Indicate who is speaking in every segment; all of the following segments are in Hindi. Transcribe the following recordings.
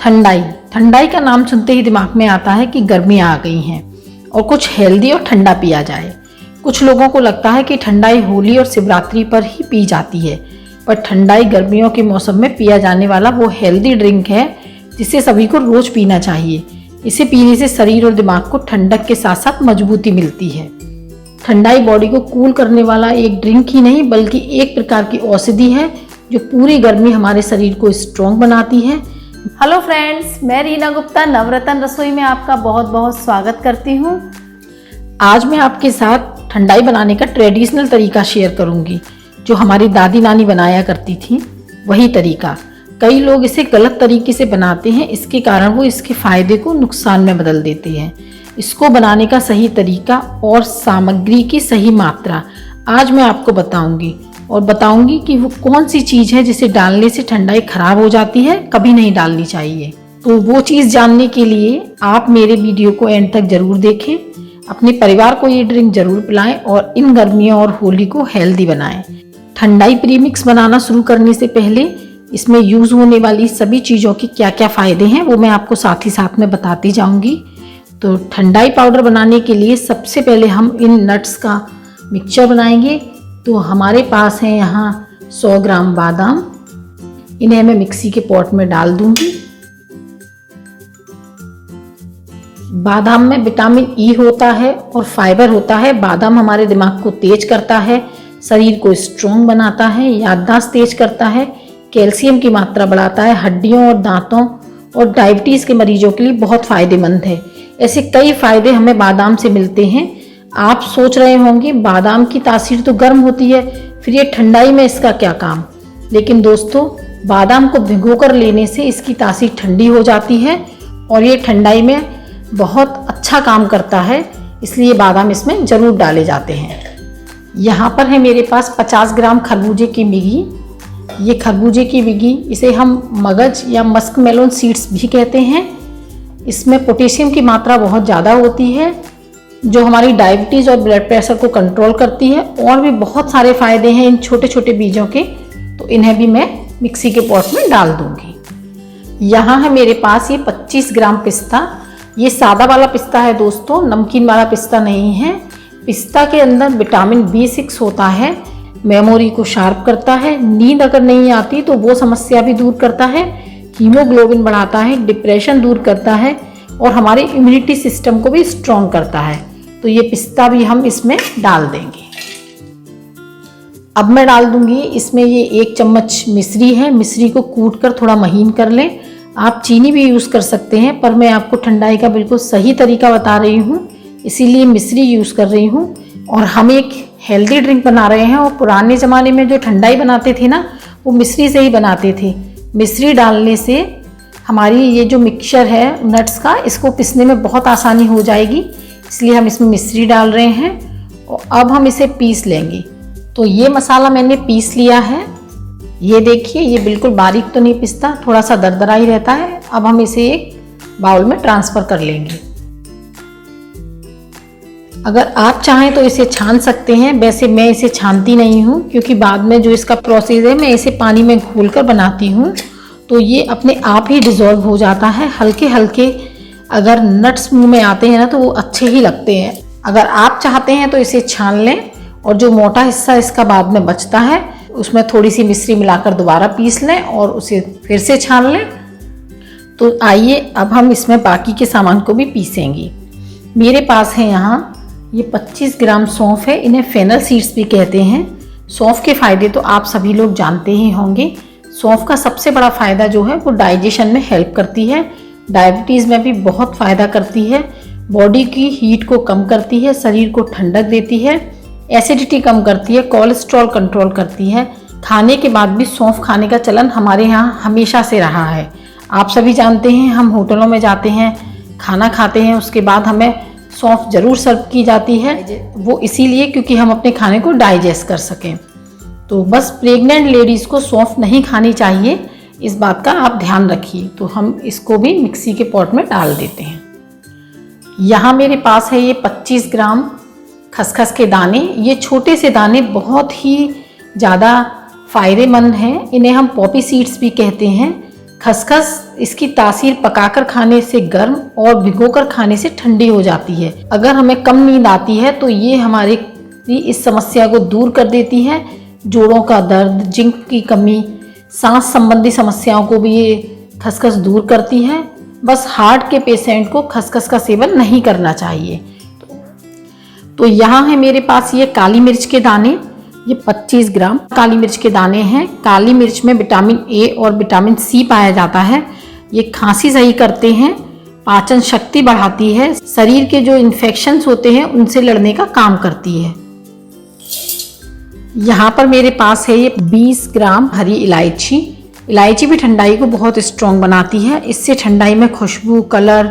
Speaker 1: ठंडाई। ठंडाई का नाम सुनते ही दिमाग में आता है कि गर्मियाँ आ गई हैं और कुछ हेल्दी और ठंडा पिया जाए। कुछ लोगों को लगता है कि ठंडाई होली और शिवरात्रि पर ही पी जाती है, पर ठंडाई गर्मियों के मौसम में पिया जाने वाला वो हेल्दी ड्रिंक है जिसे सभी को रोज पीना चाहिए। इसे पीने से शरीर और दिमाग को ठंडक के साथ साथ मजबूती मिलती है। ठंडाई बॉडी को कूल करने वाला एक ड्रिंक ही नहीं बल्कि एक प्रकार की औषधि है जो पूरी गर्मी हमारे शरीर को स्ट्रॉन्ग बनाती है।
Speaker 2: हेलो फ्रेंड्स, मैं रीना गुप्ता नवरत्न रसोई में आपका बहुत बहुत स्वागत करती हूँ।
Speaker 1: आज मैं आपके साथ ठंडाई बनाने का ट्रेडिशनल तरीका शेयर करूंगी जो हमारी दादी नानी बनाया करती थी। वही तरीका कई लोग इसे गलत तरीके से बनाते हैं, इसके कारण वो इसके फायदे को नुकसान में बदल देते हैं। इसको बनाने का सही तरीका और सामग्री की सही मात्रा आज मैं आपको बताऊंगी कि वो कौन सी चीज़ है जिसे डालने से ठंडाई खराब हो जाती है, कभी नहीं डालनी चाहिए। तो वो चीज़ जानने के लिए आप मेरे वीडियो को एंड तक जरूर देखें, अपने परिवार को ये ड्रिंक जरूर पिलाएं और इन गर्मियों और होली को हेल्दी बनाएं। ठंडाई प्रीमिक्स बनाना शुरू करने से पहले इसमें यूज़ होने वाली सभी चीज़ों के क्या क्या फ़ायदे हैं वो मैं आपको साथ ही साथ में बताती जाऊंगी। तो ठंडाई पाउडर बनाने के लिए सबसे पहले हम इन नट्स का मिक्सचर बनाएंगे। तो हमारे पास है यहाँ 100 ग्राम बादाम, इन्हें मैं मिक्सी के पॉट में डाल दूंगी। बादाम में विटामिन ई होता है और फाइबर होता है। बादाम हमारे दिमाग को तेज करता है, शरीर को स्ट्रॉन्ग बनाता है, याददाश्त तेज करता है, कैल्शियम की मात्रा बढ़ाता है, हड्डियों और दांतों और डायबिटीज़ के मरीजों के लिए बहुत फ़ायदेमंद है। ऐसे कई फ़ायदे हमें बादाम से मिलते हैं। आप सोच रहे होंगे बादाम की तासीर तो गर्म होती है, फिर ये ठंडाई में इसका क्या काम। लेकिन दोस्तों, बादाम को भिगोकर लेने से इसकी तासीर ठंडी हो जाती है और ये ठंडाई में बहुत अच्छा काम करता है, इसलिए बादाम इसमें ज़रूर डाले जाते हैं। यहाँ पर है मेरे पास 50 ग्राम खरबूजे की बिगी। ये खरबूजे की बिगी, इसे हम मगज या मस्क मेलोन सीड्स भी कहते हैं। इसमें पोटेशियम की मात्रा बहुत ज़्यादा होती है जो हमारी डायबिटीज़ और ब्लड प्रेशर को कंट्रोल करती है। और भी बहुत सारे फ़ायदे हैं इन छोटे छोटे बीजों के, तो इन्हें भी मैं मिक्सी के पॉट में डाल दूंगी। यहाँ है मेरे पास ये 25 ग्राम पिस्ता। ये सादा वाला पिस्ता है दोस्तों, नमकीन वाला पिस्ता नहीं है। पिस्ता के अंदर विटामिन B6 होता है, मेमोरी को शार्प करता है, नींद अगर नहीं आती तो वो समस्या भी दूर करता है, हीमोग्लोबिन बढ़ाता है, डिप्रेशन दूर करता है और हमारे इम्यूनिटी सिस्टम को भी स्ट्रॉन्ग करता है। तो ये पिस्ता भी हम इसमें डाल देंगे। अब मैं डाल दूंगी इसमें ये 1 चम्मच मिश्री है। मिश्री को कूट कर थोड़ा महीन कर लें। आप चीनी भी यूज़ कर सकते हैं, पर मैं आपको ठंडाई का बिल्कुल सही तरीका बता रही हूँ, इसीलिए मिश्री यूज़ कर रही हूँ। और हम एक हेल्दी ड्रिंक बना रहे हैं और पुराने ज़माने में जो ठंडाई बनाते थे ना, वो मिश्री से ही बनाते थे। मिश्री डालने से हमारी ये जो मिक्सचर है नट्स का, इसको पीसने में बहुत आसानी हो जाएगी, इसलिए हम इसमें मिश्री डाल रहे हैं। और अब हम इसे पीस लेंगे। तो ये मसाला मैंने पीस लिया है। ये देखिए, ये बिल्कुल बारीक तो नहीं पिसता, थोड़ा सा दरदरा ही रहता है। अब हम इसे एक बाउल में ट्रांसफ़र कर लेंगे। अगर आप चाहें तो इसे छान सकते हैं, वैसे मैं इसे छानती नहीं हूँ क्योंकि बाद में जो इसका प्रोसेस है मैं इसे पानी में घोलकर बनाती हूँ, तो ये अपने आप ही डिज़ोल्व हो जाता है। हल्के हल्के अगर नट्स मुंह में आते हैं ना तो वो अच्छे ही लगते हैं। अगर आप चाहते हैं तो इसे छान लें और जो मोटा हिस्सा इसका बाद में बचता है उसमें थोड़ी सी मिश्री मिलाकर दोबारा पीस लें और उसे फिर से छान लें। तो आइए अब हम इसमें बाकी के सामान को भी पीसेंगे। मेरे पास है यहाँ ये 25 ग्राम सौंफ है, इन्हें फेनल सीड्स भी कहते हैं। सौंफ के फ़ायदे तो आप सभी लोग जानते ही होंगे। सौंफ का सबसे बड़ा फ़ायदा जो है वो डाइजेशन में हेल्प करती है, डायबिटीज़ में भी बहुत फ़ायदा करती है, बॉडी की हीट को कम करती है, शरीर को ठंडक देती है, एसिडिटी कम करती है, कोलेस्ट्रॉल कंट्रोल करती है। खाने के बाद भी सौंफ खाने का चलन हमारे यहाँ हमेशा से रहा है। आप सभी जानते हैं, हम होटलों में जाते हैं, खाना खाते हैं, उसके बाद हमें सौंफ ज़रूर सर्व की जाती है। वो इसीलिए क्योंकि हम अपने खाने को डाइजेस्ट कर सकें। तो बस प्रेग्नेंट लेडीज़ को सौंफ नहीं खानी चाहिए, इस बात का आप ध्यान रखिए। तो हम इसको भी मिक्सी के पॉट में डाल देते हैं। यहाँ मेरे पास है ये 25 ग्राम खसखस के दाने। ये छोटे से दाने बहुत ही ज़्यादा फ़ायदेमंद हैं, इन्हें हम पॉपी सीड्स भी कहते हैं। खसखस इसकी तासीर पकाकर खाने से गर्म और भिगोकर खाने से ठंडी हो जाती है। अगर हमें कम नींद आती है तो ये हमारी इस समस्या को दूर कर देती है। जोड़ों का दर्द, जिंक की कमी, सांस संबंधी समस्याओं को भी ये खसखस दूर करती है। बस हार्ट के पेशेंट को खसखस का सेवन नहीं करना चाहिए। तो यहाँ है मेरे पास ये काली मिर्च के दाने, ये 25 ग्राम काली मिर्च के दाने हैं। काली मिर्च में विटामिन ए और विटामिन सी पाया जाता है। ये खांसी सही करते हैं, पाचन शक्ति बढ़ाती है, शरीर के जो इन्फेक्शंस होते हैं उनसे लड़ने का काम करती है। यहाँ पर मेरे पास है ये 20 ग्राम हरी इलायची। इलायची भी ठंडाई को बहुत स्ट्रॉन्ग बनाती है। इससे ठंडाई में खुशबू, कलर,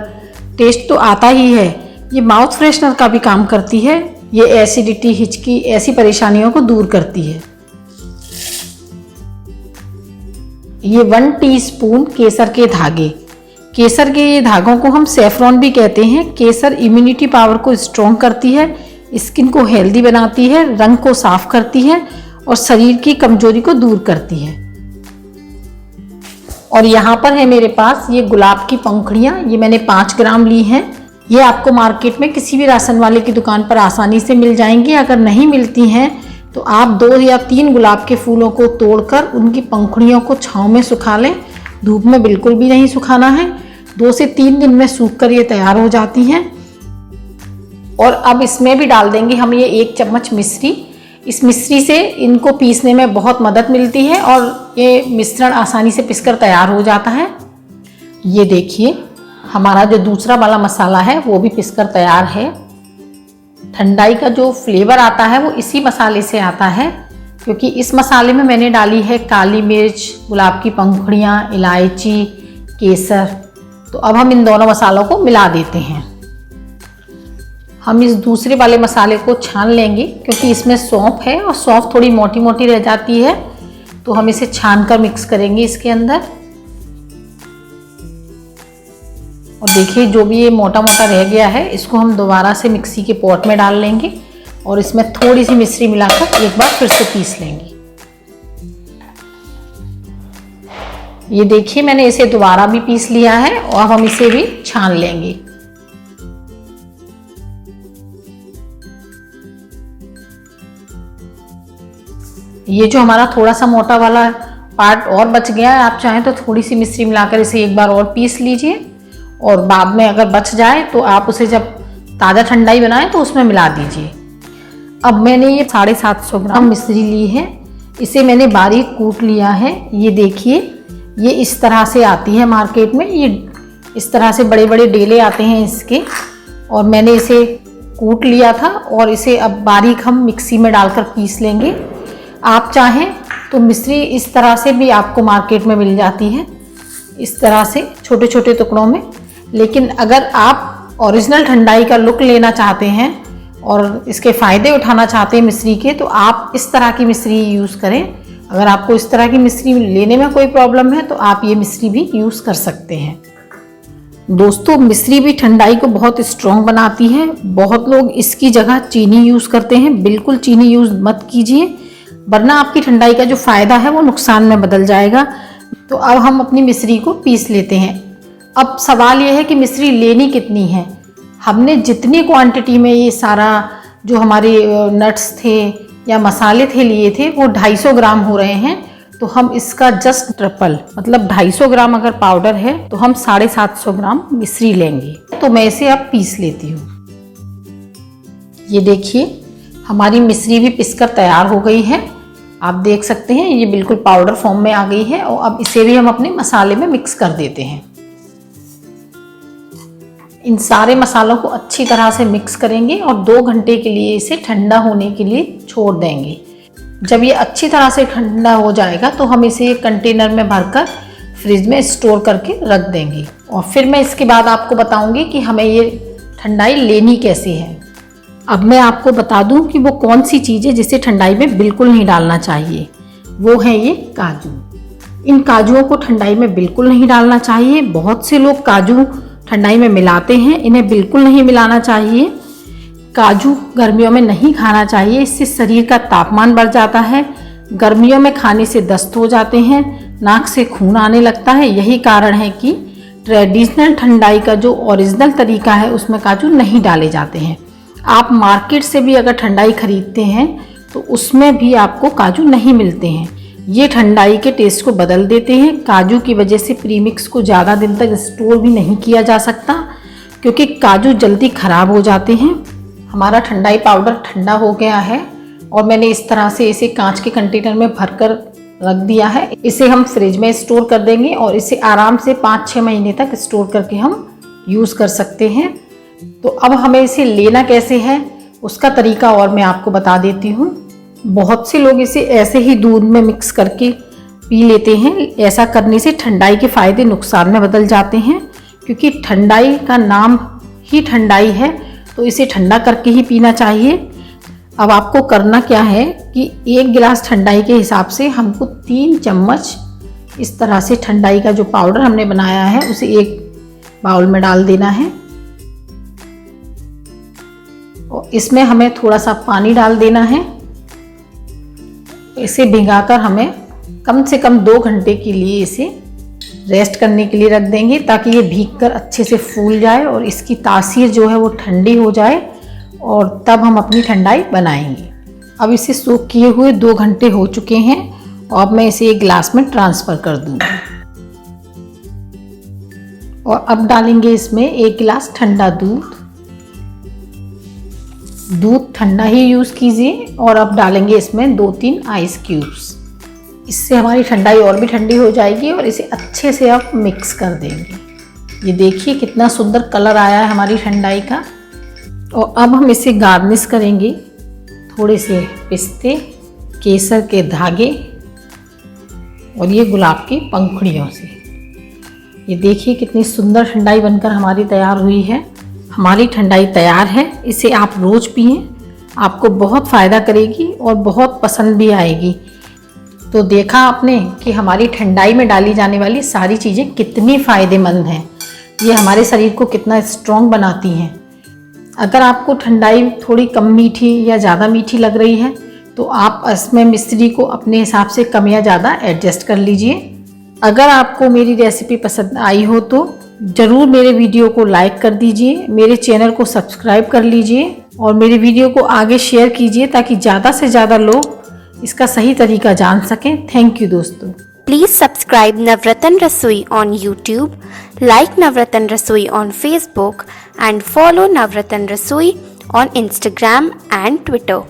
Speaker 1: टेस्ट तो आता ही है, ये माउथ फ्रेशनर का भी काम करती है। ये एसिडिटी, हिचकी ऐसी परेशानियों को दूर करती है। ये 1 टीस्पून केसर के धागे। केसर के ये धागों को हम सेफ्रॉन भी कहते हैं। केसर इम्यूनिटी पावर को स्ट्रॉन्ग करती है, स्किन को हेल्दी बनाती है, रंग को साफ करती है और शरीर की कमजोरी को दूर करती है। और यहाँ पर है मेरे पास ये गुलाब की पंखुड़ियाँ, ये मैंने 5 ग्राम ली हैं। ये आपको मार्केट में किसी भी राशन वाले की दुकान पर आसानी से मिल जाएंगी। अगर नहीं मिलती हैं तो आप 2 या 3 गुलाब के फूलों को तोड़कर उनकी पंखुड़ियों को छांव में सुखा लें। धूप में बिल्कुल भी नहीं सुखाना है। 2 से 3 दिन में सूख कर ये तैयार हो जाती हैं। और अब इसमें भी डाल देंगे हम ये 1 चम्मच मिश्री। इस मिश्री से इनको पीसने में बहुत मदद मिलती है और ये मिश्रण आसानी से पिसकर तैयार हो जाता है। ये देखिए हमारा जो दूसरा वाला मसाला है वो भी पिसकर तैयार है। ठंडाई का जो फ्लेवर आता है वो इसी मसाले से आता है, क्योंकि इस मसाले में मैंने डाली है काली मिर्च, गुलाब की पंखुड़ियाँ, इलायची, केसर। तो अब हम इन दोनों मसालों को मिला देते हैं। हम इस दूसरे वाले मसाले को छान लेंगे, क्योंकि इसमें सौंफ है और सौंफ थोड़ी मोटी मोटी रह जाती है, तो हम इसे छान कर मिक्स करेंगे इसके अंदर। और देखिए जो भी ये मोटा मोटा रह गया है इसको हम दोबारा से मिक्सी के पॉट में डाल लेंगे और इसमें थोड़ी सी मिश्री मिलाकर एक बार फिर से पीस लेंगे। ये देखिए मैंने इसे दोबारा भी पीस लिया है और हम इसे भी छान लेंगे। ये जो हमारा थोड़ा सा मोटा वाला पार्ट और बच गया है, आप चाहें तो थोड़ी सी मिश्री मिलाकर इसे एक बार और पीस लीजिए और बाद में अगर बच जाए तो आप उसे जब ताज़ा ठंडाई बनाएं तो उसमें मिला दीजिए। अब मैंने ये 750 ग्राम मिश्री ली है, इसे मैंने बारीक कूट लिया है। ये देखिए ये इस तरह से आती है मार्केट में, ये इस तरह से बड़े बड़े डेले आते हैं इसके, और मैंने इसे कूट लिया था और इसे अब बारीक हम मिक्सी में डालकर पीस लेंगे। आप चाहें तो मिश्री इस तरह से भी आपको मार्केट में मिल जाती है, इस तरह से छोटे छोटे टुकड़ों में। लेकिन अगर आप ओरिजिनल ठंडाई का लुक लेना चाहते हैं और इसके फ़ायदे उठाना चाहते हैं मिश्री के, तो आप इस तरह की मिश्री यूज़ करें। अगर आपको इस तरह की मिश्री लेने में कोई प्रॉब्लम है तो आप ये मिश्री भी यूज़ कर सकते हैं। दोस्तों मिश्री भी ठंडाई को बहुत स्ट्रॉन्ग बनाती है। बहुत लोग इसकी जगह चीनी यूज़ करते हैं, बिल्कुल चीनी यूज़ मत कीजिए, वरना आपकी ठंडाई का जो फ़ायदा है वो नुकसान में बदल जाएगा। तो अब हम अपनी मिश्री को पीस लेते हैं। अब सवाल ये है कि मिश्री लेनी कितनी है। हमने जितनी क्वांटिटी में ये सारा जो हमारे नट्स थे या मसाले थे लिए थे वो 250 ग्राम हो रहे हैं, तो हम इसका जस्ट ट्रिपल मतलब 250 ग्राम अगर पाउडर है तो हम 750 ग्राम मिश्री लेंगे। तो मैं इसे अब पीस लेती हूँ। ये देखिए हमारी मिश्री भी पिसकर तैयार हो गई है, आप देख सकते हैं ये बिल्कुल पाउडर फॉर्म में आ गई है। और अब इसे भी हम अपने मसाले में मिक्स कर देते हैं। इन सारे मसालों को अच्छी तरह से मिक्स करेंगे और 2 घंटे के लिए इसे ठंडा होने के लिए छोड़ देंगे। जब ये अच्छी तरह से ठंडा हो जाएगा तो हम इसे एक कंटेनर में भरकर फ्रिज में स्टोर करके रख देंगे। और फिर मैं इसके बाद आपको बताऊंगी कि हमें ये ठंडाई लेनी कैसे है। अब मैं आपको बता दूं कि वो कौन सी चीज़ है जिसे ठंडाई में बिल्कुल नहीं डालना चाहिए। वो है ये काजू। इन काजुओं को ठंडाई में बिल्कुल नहीं डालना चाहिए। बहुत से लोग काजू ठंडाई में मिलाते हैं, इन्हें बिल्कुल नहीं मिलाना चाहिए। काजू गर्मियों में नहीं खाना चाहिए, इससे शरीर का तापमान बढ़ जाता है। गर्मियों में खाने से दस्त हो जाते हैं, नाक से खून आने लगता है। यही कारण है कि ट्रेडिशनल ठंडाई का जो ओरिजिनल तरीका है उसमें काजू नहीं डाले जाते हैं। आप मार्केट से भी अगर ठंडाई खरीदते हैं तो उसमें भी आपको काजू नहीं मिलते हैं। ये ठंडाई के टेस्ट को बदल देते हैं। काजू की वजह से प्रीमिक्स को ज़्यादा दिन तक स्टोर भी नहीं किया जा सकता क्योंकि काजू जल्दी ख़राब हो जाते हैं। हमारा ठंडाई पाउडर ठंडा हो गया है और मैंने इस तरह से इसे कांच के कंटेनर में भरकर रख दिया है। इसे हम फ्रिज में स्टोर कर देंगे और इसे आराम से 5-6 महीने तक स्टोर करके हम यूज़ कर सकते हैं। तो अब हमें इसे लेना कैसे है उसका तरीका और मैं आपको बता देती हूँ। बहुत से लोग इसे ऐसे ही दूध में मिक्स करके पी लेते हैं। ऐसा करने से ठंडाई के फ़ायदे नुकसान में बदल जाते हैं क्योंकि ठंडाई का नाम ही ठंडाई है, तो इसे ठंडा करके ही पीना चाहिए। अब आपको करना क्या है कि 1 गिलास ठंडाई के हिसाब से हमको 3 चम्मच इस तरह से ठंडाई का जो पाउडर हमने बनाया है उसे एक बाउल में डाल देना है और इसमें हमें थोड़ा सा पानी डाल देना है। इसे भिगाकर हमें कम से कम 2 घंटे के लिए इसे रेस्ट करने के लिए रख देंगे ताकि ये भीगकर अच्छे से फूल जाए और इसकी तासीर जो है वो ठंडी हो जाए और तब हम अपनी ठंडाई बनाएंगे। अब इसे सोक किए हुए 2 घंटे हो चुके हैं और अब मैं इसे एक गिलास में ट्रांसफ़र कर दूंगी। और अब डालेंगे इसमें 1 गिलास ठंडा दूध। दूध ठंडा ही यूज़ कीजिए और अब डालेंगे इसमें 2-3 आइस क्यूब्स। इससे हमारी ठंडाई और भी ठंडी हो जाएगी और इसे अच्छे से आप मिक्स कर देंगे। ये देखिए कितना सुंदर कलर आया है हमारी ठंडाई का। और अब हम इसे गार्निश करेंगे थोड़े से पिस्ते, केसर के धागे और ये गुलाब की पंखुड़ियों से। ये देखिए कितनी सुंदर ठंडाई बनकर हमारी तैयार हुई है। हमारी ठंडाई तैयार है। इसे आप रोज़ पिएं, आपको बहुत फ़ायदा करेगी और बहुत पसंद भी आएगी। तो देखा आपने कि हमारी ठंडाई में डाली जाने वाली सारी चीज़ें कितनी फ़ायदेमंद हैं। ये हमारे शरीर को कितना स्ट्रॉन्ग बनाती हैं। अगर आपको ठंडाई थोड़ी कम मीठी या ज़्यादा मीठी लग रही है तो आप इसमें मिश्री को अपने हिसाब से कम या ज़्यादा एडजस्ट कर लीजिए। अगर आपको मेरी रेसिपी पसंद आई हो तो ज़रूर मेरे वीडियो को लाइक कर दीजिए, मेरे चैनल को सब्सक्राइब कर लीजिए और मेरे वीडियो को आगे शेयर कीजिए ताकि ज़्यादा से ज़्यादा लोग इसका सही तरीका जान सकें। थैंक यू दोस्तों।
Speaker 3: Please subscribe Navratan Rasoi on YouTube, like Navratan Rasoi on Facebook and follow Navratan Rasoi on Instagram and Twitter.